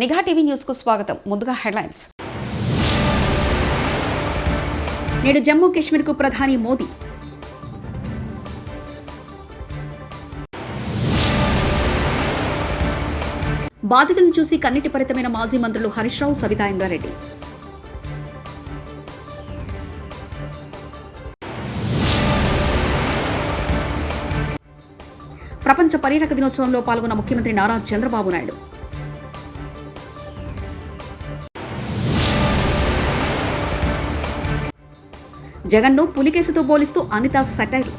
నిఘా TV news కు స్వాగతం. ముందుగా హెడ్లైన్స్. నేడు జమ్మూ కాశ్మీర్ కు ప్రధాని మోదీ. బాధితులను చూసి కన్నీటి పరితమైన మాజీ మంత్రులు హరీష్ రావు, సబితా ఇంద్రారెడ్డి. ప్రపంచ పర్యాటక దినోత్సవంలో పాల్గొన్న ముఖ్యమంత్రి నారా చంద్రబాబు నాయుడు. జగన్ను పులికేసుతో పోలిస్తూ అనిత సెటైర్.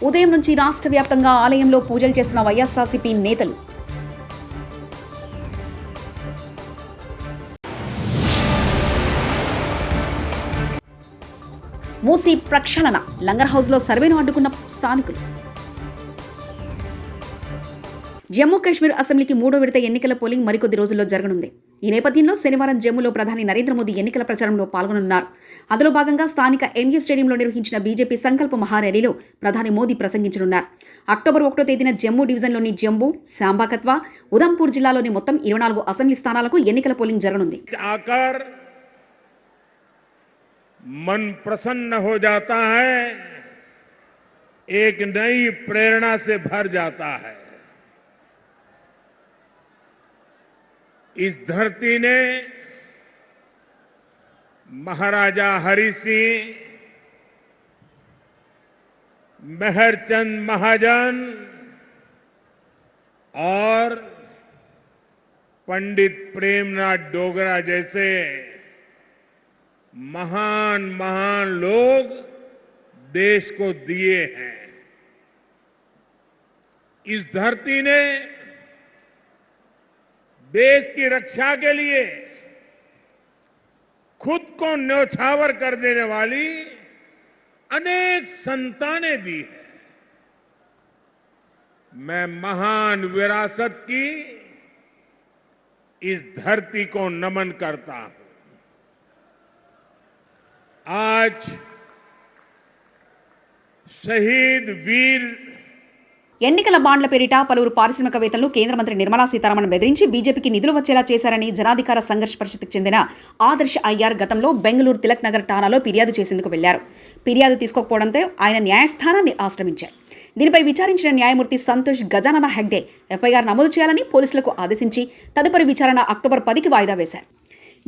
ఉదయం నుంచి రాష్ట్ర వ్యాప్తంగా ఆలయంలో పూజలు చేస్తున్న వైఎస్ఆర్సీపీ నేతలు. మూసీ ప్రక్షాళన, లంగర్ హౌస్లో సర్వేను అడ్డుకున్న స్థానికులు. జమ్మూ కాశ్మీర్ అసెంబ్లీకి 3వ విడత ఎన్నికల పోలింగ్ మరికొద్ది రోజుల్లో జరగనుంది. ఈ నేపథ్యంలో శనివారం జమ్మూలో ప్రధాని నరేంద్ర మోదీ ఎన్నికల ప్రచారంలో పాల్గొనున్నారు. అందులో భాగంగా స్థానిక ఎంఏ స్టేడియంలో నిర్వహించిన బీజేపీ సంకల్ప మహార్యాలీలో ప్రధాని మోదీ ప్రసంగించనున్నారు. అక్టోబర్ 1వ తేదీన జమ్మూ డివిజన్లోని జంబూ, శాంబాకత్వా, ఉధంపూర్ జిల్లాలోని మొత్తం 24 అసెంబ్లీ స్థానాలకు ఎన్నికల పోలింగ్ జరగనుంది. मन प्रसन्न हो जाता है, एक नई प्रेरणा से भर जाता है. इस धरती ने महाराजा हरि सिंह, मेहरचंद महाजन और पंडित प्रेमनाथ डोगरा जैसे महान महान लोग देश को दिए हैं. इस धरती ने देश की रक्षा के लिए खुद को न्योछावर कर देने वाली अनेक संतानें दी है. मैं महान विरासत की इस धरती को नमन करता हूं. आज शहीद वीर ఎన్నికల బాండ్ల పేరిట పలువురు పారిశ్రామికవేత్తలను కేంద్ర మంత్రి నిర్మలా సీతారామన్ బెదిరించి బీజేపీకి నిధులు వచ్చేలా చేశారని జనాధికార సంఘర్ష్ పరిషత్కు చెందిన ఆదర్శ్ అయ్యార్ గతంలో బెంగళూరు తిలక్ నగర్ ఠాణాలో ఫిర్యాదు చేసేందుకు వెళ్లారు. ఫిర్యాదు తీసుకోకపోవడంతో ఆయన న్యాయస్థానాన్ని ఆశ్రమించారు. దీనిపై విచారించిన న్యాయమూర్తి సంతోష్ గజానన హెగ్డే ఎఫ్ఐఆర్ నమోదు చేయాలని పోలీసులకు ఆదేశించి తదుపరి విచారణ అక్టోబర్ 10కి వాయిదా వేశారు.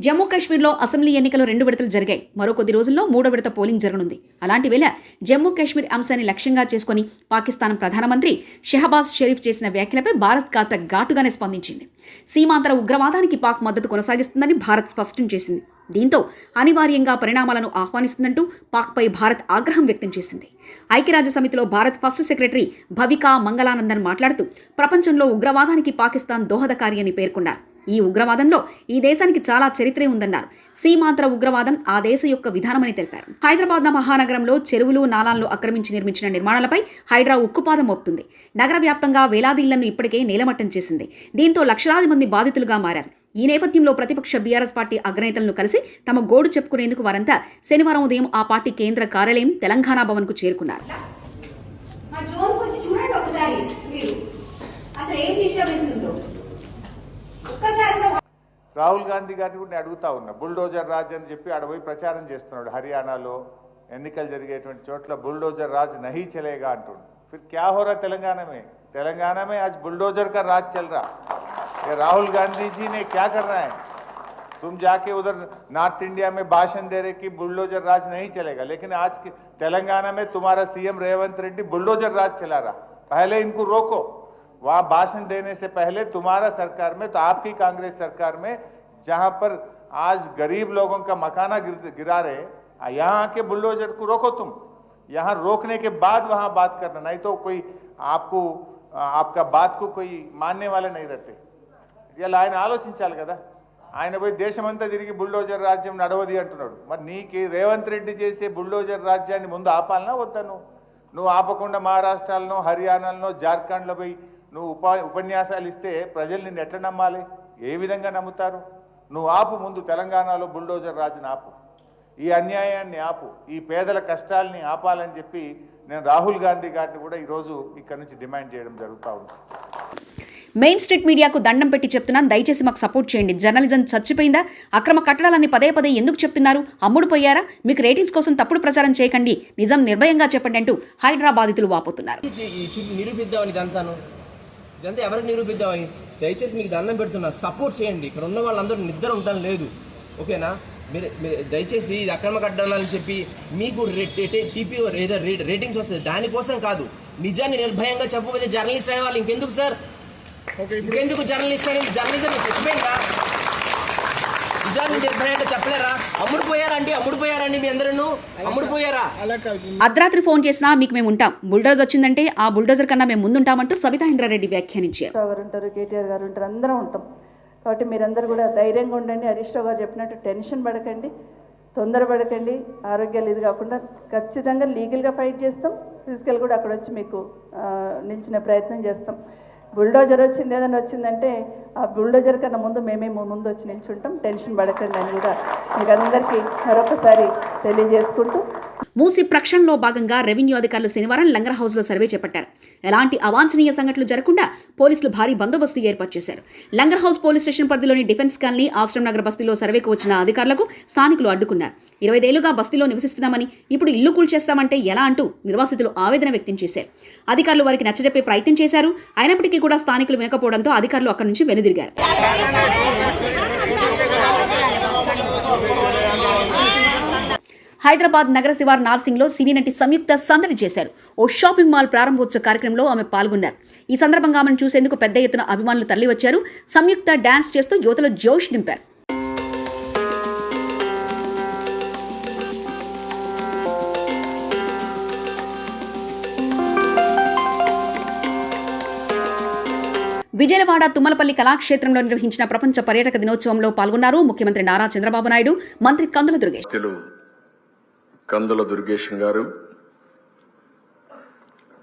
జమ్మూ కాశ్మీర్లో అసెంబ్లీ ఎన్నికలు 2 విడతలు జరిగాయి. మరో కొద్ది రోజుల్లో 3వ విడత పోలింగ్ జరగనుంది. అలాంటి వేళ జమ్మూ కాశ్మీర్ అంశాన్ని లక్ష్యంగా చేసుకుని పాకిస్తాన్ ప్రధానమంత్రి షెహబాజ్ షరీఫ్ చేసిన వ్యాఖ్యలపై భారత్ కాస్త ఘాటుగానే స్పందించింది. సీమాంతర ఉగ్రవాదానికి పాక్ మద్దతు కొనసాగిస్తుందని భారత్ స్పష్టం చేసింది. దీంతో అనివార్యంగా పరిణామాలను ఆహ్వానిస్తుందంటూ పాక్పై భారత్ ఆగ్రహం వ్యక్తం చేసింది. ఐక్యరాజ్య సమితిలో భారత్ ఫస్ట్ సెక్రటరీ భవికా మంగళానందన్ మాట్లాడుతూ ప్రపంచంలో ఉగ్రవాదానికి పాకిస్తాన్ దోహదకారి అని పేర్కొన్నారు. ఈ ఉగ్రవాదంలో ఈ దేశానికి చాలా చరిత్రే ఉందన్నారు. సీమాంతర ఉగ్రవాదం ఆ దేశ యొక్క విధానమని తెలిపారు. హైదరాబాద్ మహానగరంలో చెరువులు, నాలాలను ఆక్రమించి నిర్మించిన నిర్మాణాలపై హైడ్రా ఉక్కుపాదం మోపుతుంది. నగర వ్యాప్తంగా వేలాది ఇళ్లను ఇప్పటికే నేలమట్టం చేసింది. దీంతో లక్షలాది మంది బాధితులుగా మారారు. ఈ నేపథ్యంలో ప్రతిపక్ష బీఆర్ఎస్ పార్టీ అగ్రనేతలను కలిసి తమ గోడు చెప్పుకునేందుకు వారంతా శనివారం ఉదయం ఆ పార్టీ కేంద్ర కార్యాలయం తెలంగాణ భవన్ కు చేరుకున్నారు. రాహుల్ గాంధీ గారిని కూడా నేను అడుగుతా ఉన్నా. బుల్డోజర్ రాజ్ అని చెప్పి ఆడపోయి ప్రచారం చేస్తున్నాడు. హర్యానాలో ఎన్నికలు జరిగేటువంటి చోట్ల బుల్డోజర్ రాజ్ నహీ చలేగా అంటుండు. फिर क्या हो रहा तेलंगाना में आज बुलडोजर का राज चल रहा. ये राहुल गांधी जी ने क्या करना है? तुम जाके उधर नॉर्थ इंडिया में भाषण दे रहे कि बुलडोजर राज नहीं चलेगा, लेकिन आज तेलंगाना में तुम्हारा सीएम रेवंत रेड्डी बुलडोजर राज चला रहा. पहले इनको रोको. वहां भाषण देने से पहले तुम्हारा सरकार में, तो आपकी कांग्रेस सरकार में, जहां पर आज गरीब लोगों का मकाना गिरा रहे, यहाँ आके बुलडोजर को रोको. तुम यहाँ रोकने के बाद वहां बात करना, नहीं तो कोई आपको आपका बात को कोई मानने वाले नहीं रहते. ఇలా ఆయన ఆలోచించాలి కదా. ఆయన పోయి దేశమంతా తిరిగి బుల్డోజర్ రాజ్యం నడవది అంటున్నాడు. మరి నీకు రేవంత్ రెడ్డి చేసే బుల్డోజర్ రాజ్యాన్ని ముందు ఆపాలనా వద్దా? నువ్వు ఆపకుండా మహారాష్ట్రలో, హర్యానాలో, జార్ఖండ్లో పోయి నువ్వు ఉపన్యాసాలు ఇస్తే ప్రజలు నిన్ను ఎట్లా నమ్మాలి? ఏ విధంగా నమ్ముతారు? నువ్వు ఆపు ముందు. తెలంగాణలో బుల్డోజర్ రాజుని ఆపు. ఈ అన్యాయాన్ని ఆపు. ఈ పేదల కష్టాలని ఆపాలని చెప్పి నేను రాహుల్ గాంధీ గారిని కూడా ఈరోజు ఇక్కడ నుంచి డిమాండ్ చేయడం జరుగుతూ ఉంది. మెయిన్ స్ట్రీట్ మీడియాకు దండం పెట్టి చెప్తున్నాను, దయచేసి మాకు సపోర్ట్ చేయండి. జర్నలిజం చచ్చిపోయిందా? అక్రమ కట్టడాలన్నీ పదే పదే ఎందుకు చెప్తున్నారు? అమ్ముడు పోయారా? మీకు రేటింగ్స్ కోసం తప్పుడు ప్రచారం చేయకండి, నిజం నిర్భయంగా చెప్పండి అంటూ హైదరాబాదితులు వాపోతున్నారు. నిరూపిద్దామని ఇదంతా ఎవరికి నిరూపిద్దామని? దయచేసి మీకు దండం పెడుతున్నా, సపోర్ట్ చేయండి. ఇక్కడ ఉన్న వాళ్ళందరూ నిద్ర ఉండడం లేదు, ఓకేనా? మీరు దయచేసి ఇది అక్రమ కట్టడాలని చెప్పి మీకు టీపీ ఏదో రేటింగ్స్ వస్తుంది, దానికోసం కాదు. నిజాన్ని నిర్భయంగా చెప్పకపోతే జర్నలిస్ట్ అనే వాళ్ళు ఇంకెందుకు సార్? ఇంకెందుకు జర్నలిస్ట్ అనేది? జర్నలిజం చచ్చిపోయిందా? నిజాన్ని నిర్భయంగా చెప్పలేరా? అమ్ముడుపోయారండి మీ అందరూ అమ్ముడుపోయారా? అర్ధరాత్రి ఫోన్ చేసినా మీకు మేము ఉంటాం, బుల్డోజర్ వచ్చిందంటే ఆ బుల్డోజర్ కన్నా మేము ముందుంటామంటూ సబితా ఇంద్రారెడ్డి వ్యాఖ్యానించారు. రావు గారు ఉంటారు, కేటీఆర్ గారు ఉంటారు, అందరం ఉంటాం. కాబట్టి మీరందరూ కూడా ధైర్యంగా ఉండండి. హరీష్ రావు గారు చెప్పినట్టు టెన్షన్ పడకండి, తొందరపడకండి. ఆరోగ్యాలు ఇది కాకుండా ఖచ్చితంగా లీగల్గా ఫైట్ చేస్తాం, ఫిజికల్ కూడా అక్కడ వచ్చి మీకు నిలిచిన ప్రయత్నం చేస్తాం. బుల్డోజర్ వచ్చింది, ఏదైనా వచ్చిందంటే ఆ బుల్డోజర్ కన్నా ముందు మేమే ముందు వచ్చి నిల్చుంటాం, టెన్షన్ పడకండి అని కూడా మీకు అందరికీ మరొకసారి తెలియజేసుకుంటూ, మూసి ప్రక్షాళనలో భాగంగా రెవెన్యూ అధికారులు శనివారం లంగర్ హౌస్లో సర్వే చేపట్టారు. ఎలాంటి అవాంఛనీయ సంఘటనలు జరగకుండా పోలీసులు భారీ బందోబస్తు ఏర్పాటు చేశారు. లంగర్ హౌస్ పోలీస్ స్టేషన్ పరిధిలోని డిఫెన్స్ కాలనీ, ఆశ్రమ్ నగర్ బస్తీలో సర్వేకు వచ్చిన అధికారులకు స్థానికులు అడ్డుకున్నారు. 25 ఏళ్లుగా బస్తీలో నివసిస్తున్నామని, ఇప్పుడు ఇల్లు కూల్చేస్తామంటే ఎలా అంటూ నిర్వాసితులు ఆవేదన వ్యక్తం చేశారు. అధికారులు వారికి నచ్చజెప్పే ప్రయత్నం చేశారు. అయినప్పటికీ కూడా స్థానికులు వినకపోవడంతో అధికారులు అక్కడి నుంచి వెనుదిరిగారు. హైదరాబాద్ నగర శివార్ నార్సింగ్లో సినీ నటి సంయుక్త సందడి చేశారు. ఓ షాపింగ్ మాల్ ప్రారంభోత్సవ కార్యక్రమంలో ఆమె పాల్గొన్నారు. ఈ సందర్భంగా ఆమెను చూసేందుకు పెద్ద ఎత్తున అభిమానులు తరలివచ్చారు. సంయుక్త డాన్స్ చేస్తూ యువతలో జోష్ నింపారు. విజయవాడ తుమ్మలపల్లి కళాక్షేత్రంలో నిర్వహించిన ప్రపంచ పర్యాటక దినోత్సవంలో పాల్గొన్నారు ముఖ్యమంత్రి నారా చంద్రబాబు నాయుడు, మంత్రి కందుల దుర్గేష్. కందుల దుర్గేశం గారు,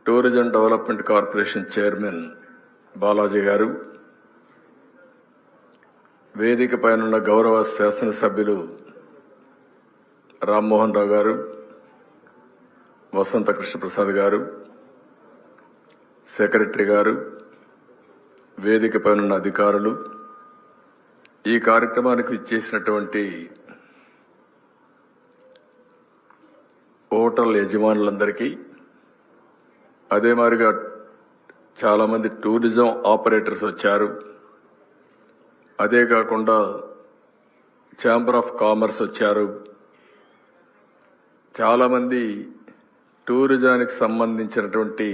tourism development corporation chairman Balaji గారు, వేదిక పైనున్న గౌరవ శాసనసభ్యులు రామ్మోహన్ రావు గారు, వసంత కృష్ణప్రసాద్ గారు, సెక్రటరీ గారు, వేదిక పైనున్న అధికారులు, ఈ కార్యక్రమానికి ఇచ్చేసినటువంటి హోటల్ యజమానులందరికీ, అదే మాదిరిగా చాలామంది టూరిజం ఆపరేటర్స్ వచ్చారు. అదే కాకుండా ఛాంబర్ ఆఫ్ కామర్స్ వచ్చారు. చాలామంది టూరిజానికి సంబంధించినటువంటి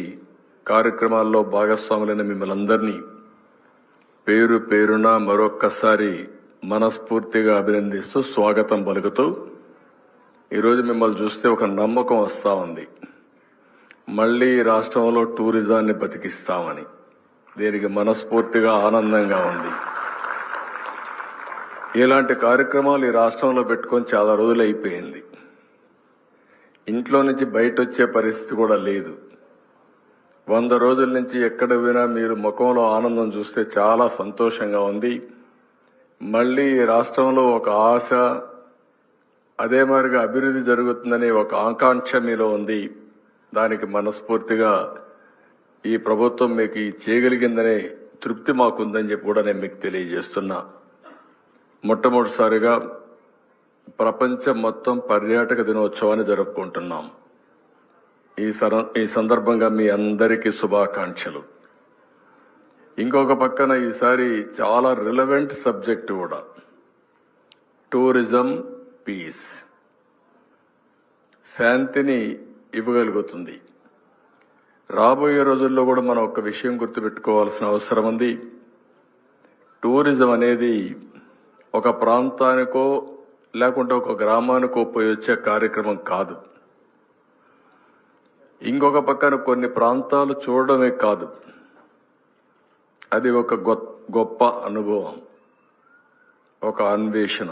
కార్యక్రమాల్లో భాగస్వాములైన మిమ్మల్ని అందరినీ పేరు పేరున మరొక్కసారి మనస్ఫూర్తిగా అభినందిస్తూ స్వాగతం పలుకుతూ, ఈరోజు మిమ్మల్ని చూస్తే ఒక నమ్మకం వస్తూ ఉంది, మళ్లీ రాష్ట్రంలో టూరిజాన్ని బతికిస్తామని. దీనికి మనస్ఫూర్తిగా ఆనందంగా ఉంది. ఇలాంటి కార్యక్రమాలు ఈ రాష్ట్రంలో పెట్టుకొని చాలా రోజులు అయిపోయింది. ఇంట్లో నుంచి బయట వచ్చే పరిస్థితి కూడా లేదు. 100 రోజుల నుంచి ఎక్కడ పోయినా మీరు ముఖంలో ఆనందం చూస్తే చాలా సంతోషంగా ఉంది. మళ్లీ ఈ రాష్ట్రంలో ఒక ఆశ, అదే మాదిరిగా అభివృద్ధి జరుగుతుందనే ఒక ఆకాంక్ష మీలో ఉంది. దానికి మనస్ఫూర్తిగా ఈ ప్రభుత్వం మీకు చేయగలిగిందనే తృప్తి మాకుందని చెప్పి కూడా నేను మీకు తెలియజేస్తున్నా. మొట్టమొదటిసారిగా ప్రపంచం మొత్తం పర్యాటక దినోత్సవాన్ని జరుపుకుంటున్నాం. ఈ సందర్భంగా మీ అందరికీ శుభాకాంక్షలు. ఇంకొక పక్కన ఈసారి చాలా రిలవెంట్ సబ్జెక్ట్ కూడా, టూరిజం పీస్, శాంతిని ఇవ్వగలుగుతుంది. రాబోయే రోజుల్లో కూడా మనం ఒక విషయం గుర్తుపెట్టుకోవాల్సిన అవసరం ఉంది. టూరిజం అనేది ఒక ప్రాంతానికో లేకుంటే ఒక గ్రామానికో పోయి వచ్చే కార్యక్రమం కాదు. ఇంకొక పక్కన కొన్ని ప్రాంతాలు చూడడమే కాదు, అది ఒక గొప్ప అనుభవం, ఒక అన్వేషణ,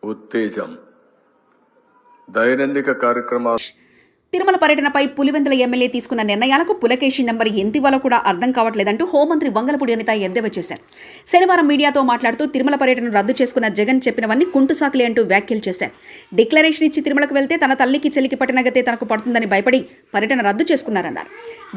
ఉత్తేజం, దైనందిక కార్యక్రమాలు. తిరుమల పర్యటనపై పులివెందుల ఎమ్మెల్యే తీసుకున్న నిర్ణయాలకు పులకేశి నెంబర్ ఎంత ఇవ్వాలో కూడా అర్థం కావట్లేదంటూ హోంమంత్రి వంగలపూడి అనిత ఎద్దేవా చేశారు. శనివారం మీడియాతో మాట్లాడుతూ తిరుమల పర్యటన రద్దు చేసుకున్న జగన్ చెప్పినవన్నీ కుంటుసాకులే అంటూ వ్యాఖ్యలు చేశారు. డిక్లరేషన్ ఇచ్చి తిరుమలకు వెళ్తే తన తల్లికి చెల్లికి పట్టిన గతే తనకు పడుతుందని భయపడి పర్యటన రద్దు చేసుకున్నారన్నారు.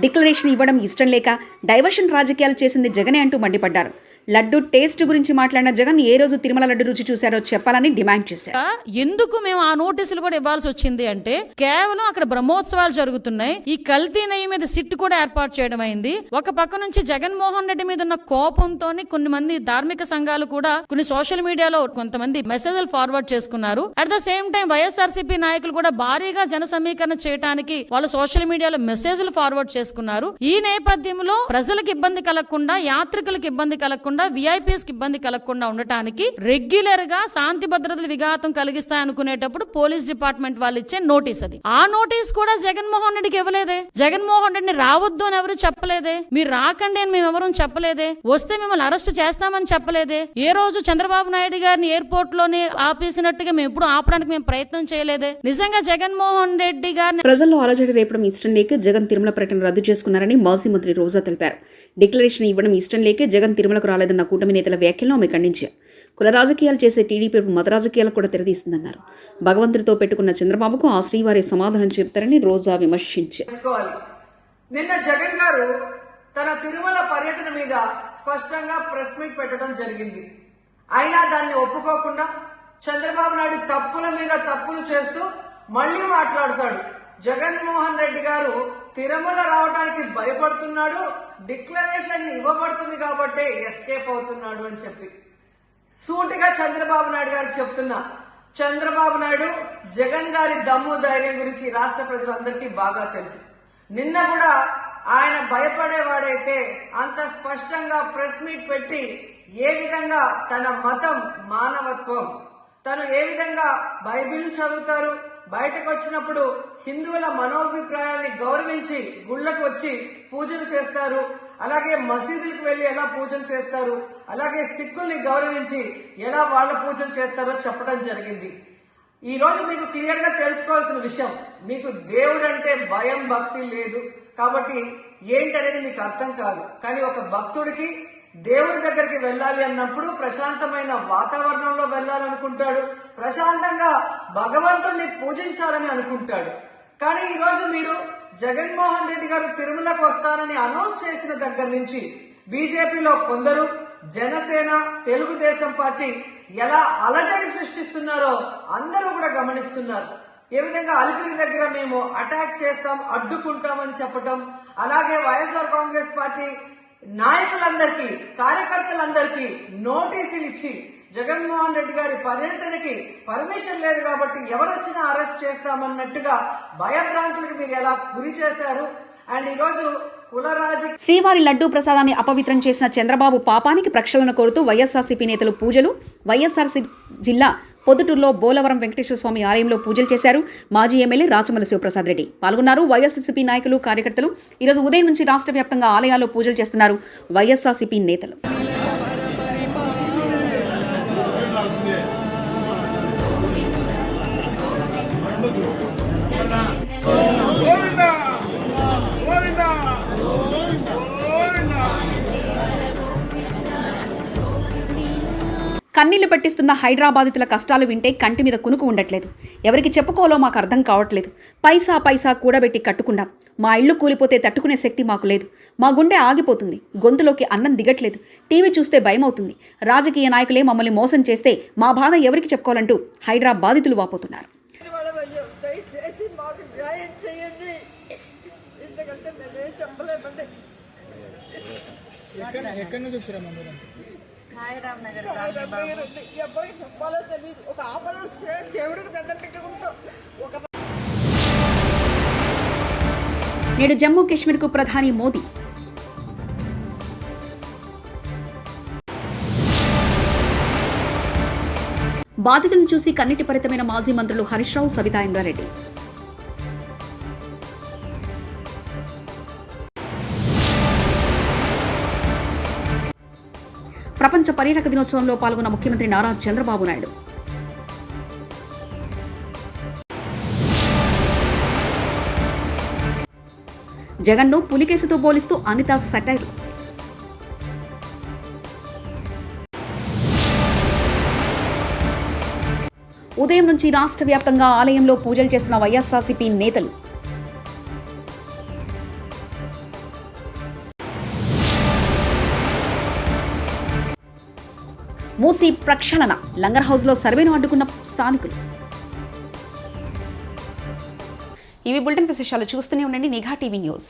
డిక్లరేషన్ ఇవ్వడం ఇష్టం లేక డైవర్షన్ రాజకీయాలు చేసింది జగనే అంటూ మండిపడ్డారు. లడ్డు టేస్ట్ గురించి మాట్లాడిన జగన్ ఏ రోజు తిరుమల లడ్డు రుచి చూశారో చెప్పాలని డిమాండ్ చేశారు. ఎందుకు మేము ఆ నోటీసులు కూడా ఇవ్వాల్సి వచ్చింది అంటే కేవలం అక్కడ బ్రహ్మోత్సవాలు జరుగుతున్నాయి, ఈ కల్తీ నెయ్యి మీద సిట్ కూడా ఏర్పాటు చేయడం అయింది. ఒక పక్క నుంచి జగన్మోహన్ రెడ్డి మీద ఉన్న కోపంతో కొన్ని మంది ధార్మిక సంఘాలు కూడా కొన్ని సోషల్ మీడియాలో కొంతమంది మెసేజ్లు ఫార్వర్డ్ చేసుకున్నారు. At the same time YSRCP నాయకులు కూడా భారీగా జన సమీకరణ చేయడానికి వాళ్ళు సోషల్ మీడియాలో మెసేజ్లు ఫార్వర్డ్ చేసుకున్నారు. ఈ నేపథ్యంలో ప్రజలకు ఇబ్బంది కలగకుండా, యాత్రికులకు ఇబ్బంది కలగకుండా, విఐపీఎస్ కి ఇబ్బంది కలగకుండా ఉండటానికి రెగ్యులర్ గా శాంతి భద్రతలు విఘాతం కలిగిస్తాయనుకునేటప్పుడు పోలీస్ డిపార్ట్మెంట్ వాళ్ళు ఇచ్చే నోటీస్ అది. ఆ నోటీస్ కూడా జగన్మోహన్ రెడ్డికి ఇవ్వలేదే. జగన్మోహన్ రెడ్డిని రావద్దు అని ఎవరు చెప్పలేదే. మీరు రాకండి అని మేము ఎవరు చెప్పలేదే. వస్తే మిమ్మల్ని అరెస్ట్ చేస్తామని చెప్పలేదే. ఏ రోజు చంద్రబాబు నాయుడు గారిని ఎయిర్పోర్ట్ లోనే ఆపేసినట్టుగా మేము ఎప్పుడు ఆపడానికి మేము ప్రయత్నం చేయలేదే. నిజంగా జగన్మోహన్ రెడ్డి గారిని ప్రజల్లో అలజడి రేపడం ఇష్టం లేక జగన్ తిరుమల పర్యటన రద్దు చేసుకున్నారని మాజీ మంత్రి రోజా తెలిపారు. డిక్లరేషన్ ఇవ్వడం ఇష్టం లేకే జగన్ తిరుమలకు రాలేదన్న కూటమి నేతల వ్యాఖ్యలను ఆమె ఖండించారు. కుల రాజకీయాలు చేసే టీడీపీ మత రాజకీయాలకు కూడా తెరదీస్తుందన్నారు. భగవంతుడితో పెట్టుకున్న చంద్రబాబుకు ఆ శ్రీవారి సమాధానం చెప్తారని రోజా విమర్శించారు. నిన్న జగన్ గారు తన తిరుమల పర్యటన మీద స్పష్టంగా ప్రెస్ మీట్ పెట్టడం జరిగింది. అయినా దాన్ని ఒప్పుకోకుండా చంద్రబాబు నాయుడు తప్పుల మీద తప్పులు చేస్తూ మళ్లీ మాట్లాడతాడు. జగన్మోహన్ రెడ్డి గారు తిరుమల రావడానికి భయపడుతున్నాడు, డిక్లరేషన్ ఇవ్వబడుతుంది కాబట్టి ఎస్కేప్ అవుతున్నాడు అని చెప్పి సూటిగా చంద్రబాబు నాయుడు గారికి చెప్తున్నా. చంద్రబాబు నాయుడు జగన్ గారి దమ్ము ధైర్యం గురించి రాష్ట్ర ప్రజలందరికీ బాగా తెలుసు. నిన్న కూడా ఆయన భయపడేవాడైతే అంత స్పష్టంగా ప్రెస్ మీట్ పెట్టి ఏ విధంగా తన మతం మానవత్వం, తను ఏ విధంగా బైబిల్ చదువుతారు, బయటకు వచ్చినప్పుడు హిందువుల మనోభిప్రాయాల్ని గౌరవించి గుళ్లకు వచ్చి పూజలు చేస్తారు, అలాగే మసీదులకు వెళ్లి ఎలా పూజలు చేస్తారు, అలాగే సిక్కుల్ని గౌరవించి ఎలా వాళ్ళ పూజలు చేస్తారో చెప్పడం జరిగింది. ఈ రోజు మీకు క్లియర్ గా తెలుసుకోవాల్సిన విషయం, మీకు దేవుడు అంటే భయం భక్తి లేదు కాబట్టి ఏంటనేది మీకు అర్థం కాదు. కానీ ఒక భక్తుడికి దేవుడి దగ్గరికి వెళ్ళాలి అన్నప్పుడు ప్రశాంతమైన వాతావరణంలో వెళ్ళాలనుకుంటాడు, ప్రశాంతంగా భగవంతుడిని పూజించాలని అనుకుంటాడు. కానీ ఈ రోజు మీరు జగన్మోహన్ రెడ్డి గారు తిరుమలకు వస్తారని అనౌన్స్ చేసిన దగ్గర నుంచి బీజేపీలో కొందరు, జనసేన, తెలుగుదేశం పార్టీ ఎలా అలజడి సృష్టిస్తున్నారో అందరూ కూడా గమనిస్తున్నారు. ఏ విధంగా అలిపిరి దగ్గర మేము అటాక్ చేస్తాం, అడ్డుకుంటామని చెప్పటం, అలాగే వైఎస్ఆర్ కాంగ్రెస్ పార్టీ నాయకులందరికీ, కార్యకర్తలందరికీ నోటీసులు ఇచ్చి జగన్మోహన్ రెడ్డి గారి పర్యటనకి పర్మిషన్ లేదు కాబట్టి ఎవరొచ్చినా అరెస్ట్ చేస్తామన్నట్టుగా భయభ్రాంతులకు మీరు ఎలా గురి చేశారు. అండ్ ఈరోజు శ్రీవారి లడ్డూ ప్రసాదాన్ని అపవిత్రం చేసిన చంద్రబాబు పాపానికి ప్రక్షాళన కోరుతూ వైఎస్ఆర్సీపీ నేతలు పూజలు. వైఎస్ఆర్సీపీ జిల్లా పొద్దుటూరులో బోలవరం వెంకటేశ్వర స్వామి ఆలయంలో పూజలు చేశారు. మాజీ ఎమ్మెల్యే రాచమల్లి శివప్రసాద్ రెడ్డి పాల్గొన్నారు. వైఎస్ఆర్సీపీ నాయకులు, కార్యకర్తలు ఈరోజు ఉదయం నుంచి రాష్ట్ర వ్యాప్తంగా ఆలయాల్లో పూజలు చేస్తున్నారు వైఎస్ఆర్సీపీ నేతలు. కన్నీళ్లు పెట్టిస్తున్న హైదరాబాదితుల కష్టాలు వింటే కంటి మీద కునుకు ఉండట్లేదు. ఎవరికి చెప్పుకోవాలో మాకు అర్థం కావట్లేదు. పైసా పైసా కూడబెట్టి కట్టుకున్నాం. మా ఇళ్లు కూలిపోతే తట్టుకునే శక్తి మాకు లేదు. మా గుండె ఆగిపోతుంది. గొంతులోకి అన్నం దిగట్లేదు. టీవీ చూస్తే భయమవుతుంది. రాజకీయ నాయకులే మమ్మల్ని మోసం చేస్తే మా బాధ ఎవరికి చెప్పుకోవాలంటూ హైదరాబాదితులు వాపోతున్నారు. నేడు జమ్మూ కాశ్మీర్కు ప్రధాని మోదీ. బాధితులను చూసి కన్నీటి పరితమైన మాజీ మంత్రులు హరీష్ రావు, సవితా ఇంద్రారెడ్డి. ప్రపంచ పర్యాటక దినోత్సవంలో పాల్గొన్న ముఖ్యమంత్రి నారా చంద్రబాబు నాయుడు. జగన్ను పులికేసుతో పోలిస్తూ అనిత సటైర్. ఉదయం నుంచి రాష్ట్ర వ్యాప్తంగా ఆలయంలో పూజలు చేస్తున్న వైఎస్ఆర్సీపీ నేతలు. మూసీ ప్రక్షాళన, లంగర్ హౌస్లో సర్వేను అడ్డుకున్న స్థానికులు. ఇవి బులెటిన్ విశేషాలు. చూస్తూనే ఉండండి నిఘా టీవీ న్యూస్.